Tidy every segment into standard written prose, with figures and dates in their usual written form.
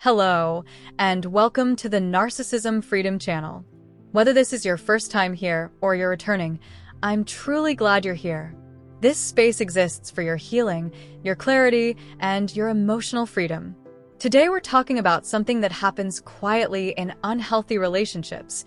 Hello, and welcome to the Narcissism Freedom channel. Whether this is your first time here or you're returning, I'm truly glad you're here. This space exists for your healing, your clarity, and your emotional freedom. Today we're talking about something that happens quietly in unhealthy relationships: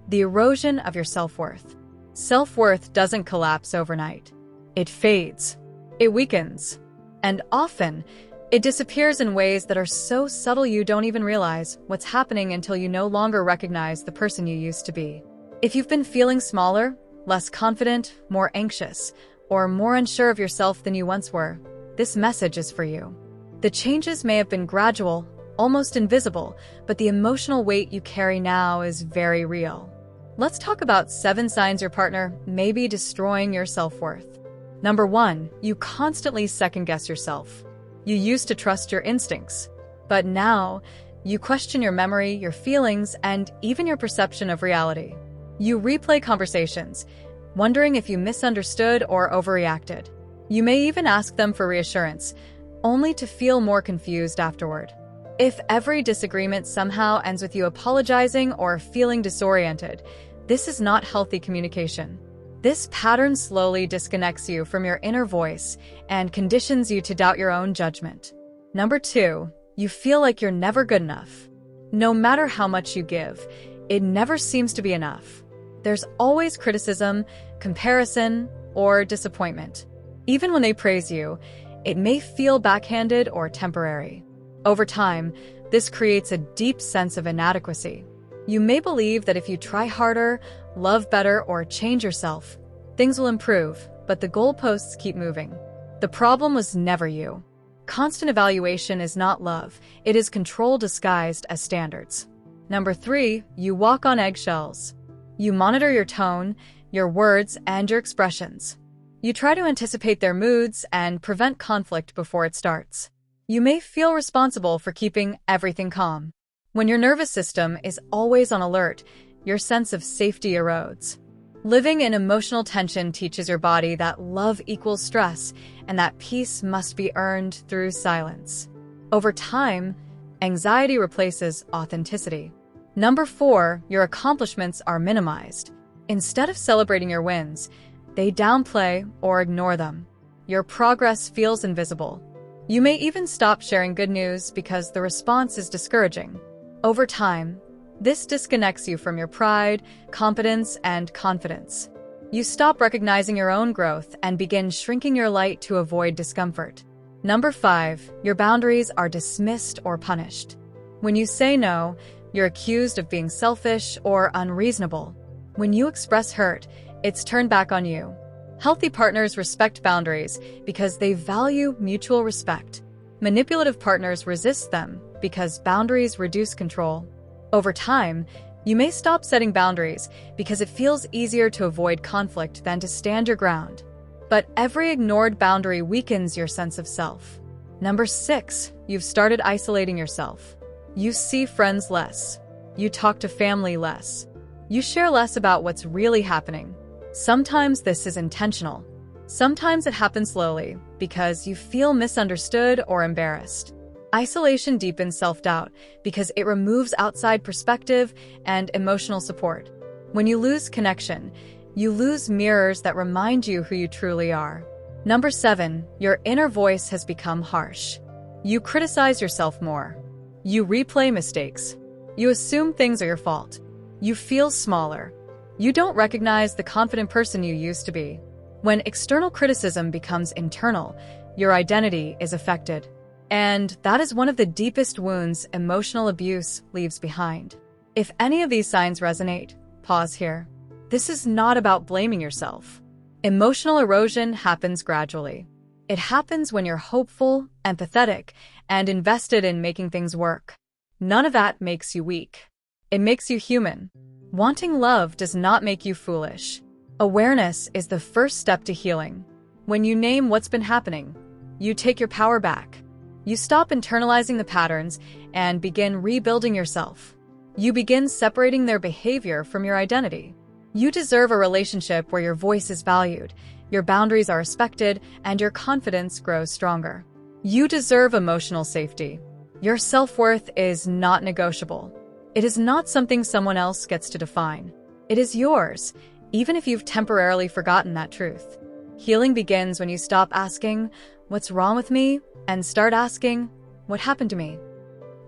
the erosion of your self-worth. Self-worth doesn't collapse overnight. It fades. It weakens. And often, it disappears in ways that are so subtle you don't even realize what's happening until you no longer recognize the person you used to be. If you've been feeling smaller, less confident, more anxious, or more unsure of yourself than you once were, this message is for you. The changes may have been gradual, almost invisible, but the emotional weight you carry now is very real. Let's talk about 7 signs your partner may be destroying your self-worth. Number 1, you constantly second-guess yourself. You used to trust your instincts, but now you question your memory, your feelings, and even your perception of reality. You replay conversations, wondering if you misunderstood or overreacted. You may even ask them for reassurance, only to feel more confused afterward. If every disagreement somehow ends with you apologizing or feeling disoriented, this is not healthy communication. This pattern slowly disconnects you from your inner voice and conditions you to doubt your own judgment. Number 2, you feel like you're never good enough. No matter how much you give, it never seems to be enough. There's always criticism, comparison, or disappointment. Even when they praise you, it may feel backhanded or temporary. Over time, this creates a deep sense of inadequacy. You may believe that if you try harder, love better, or change yourself, things will improve, but the goalposts keep moving. The problem was never you. Constant evaluation is not love, it is control disguised as standards. Number 3, you walk on eggshells. You monitor your tone, your words, and your expressions. You try to anticipate their moods and prevent conflict before it starts. You may feel responsible for keeping everything calm. When your nervous system is always on alert, your sense of safety erodes. Living in emotional tension teaches your body that love equals stress and that peace must be earned through silence. Over time, anxiety replaces authenticity. Number 4, your accomplishments are minimized. Instead of celebrating your wins, they downplay or ignore them. Your progress feels invisible. You may even stop sharing good news because the response is discouraging. Over time, this disconnects you from your pride, competence, and confidence. You stop recognizing your own growth and begin shrinking your light to avoid discomfort. Number 5, your boundaries are dismissed or punished. When you say no, you're accused of being selfish or unreasonable. When you express hurt, it's turned back on you. Healthy partners respect boundaries because they value mutual respect. Manipulative partners resist them because boundaries reduce control. Over time, you may stop setting boundaries because it feels easier to avoid conflict than to stand your ground. But every ignored boundary weakens your sense of self. Number 6, you've started isolating yourself. You see friends less. You talk to family less. You share less about what's really happening. Sometimes this is intentional. Sometimes it happens slowly because you feel misunderstood or embarrassed. Isolation deepens self-doubt because it removes outside perspective and emotional support. When you lose connection, you lose mirrors that remind you who you truly are. Number 7, your inner voice has become harsh. You criticize yourself more. You replay mistakes. You assume things are your fault. You feel smaller. You don't recognize the confident person you used to be. When external criticism becomes internal, your identity is affected. And that is one of the deepest wounds emotional abuse leaves behind. If any of these signs resonate, pause here. This is not about blaming yourself. Emotional erosion happens gradually. It happens when you're hopeful, empathetic, and invested in making things work. None of that makes you weak. It makes you human. Wanting love does not make you foolish. Awareness is the first step to healing. When you name what's been happening, you take your power back. You stop internalizing the patterns and begin rebuilding yourself. You begin separating their behavior from your identity. You deserve a relationship where your voice is valued, your boundaries are respected, and your confidence grows stronger. You deserve emotional safety. Your self-worth is not negotiable. It is not something someone else gets to define. It is yours, even if you've temporarily forgotten that truth. Healing begins when you stop asking, "What's wrong with me?" and start asking, "What happened to me?"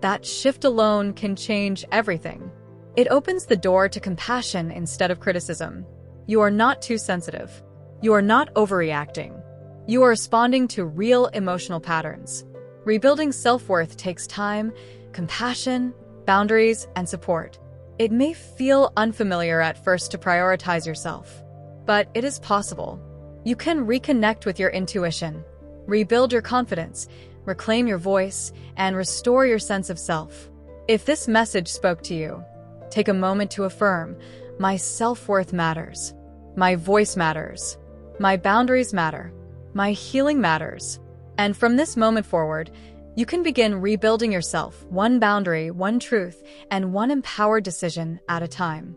That shift alone can change everything. It opens the door to compassion instead of criticism. You are not too sensitive. You are not overreacting. You are responding to real emotional patterns. Rebuilding self-worth takes time, compassion, boundaries, and support. It may feel unfamiliar at first to prioritize yourself, but it is possible. You can reconnect with your intuition, rebuild your confidence, reclaim your voice, and restore your sense of self. If this message spoke to you, take a moment to affirm, "My self-worth matters. My voice matters. My boundaries matter. My healing matters." And from this moment forward, you can begin rebuilding yourself, one boundary, one truth, and one empowered decision at a time.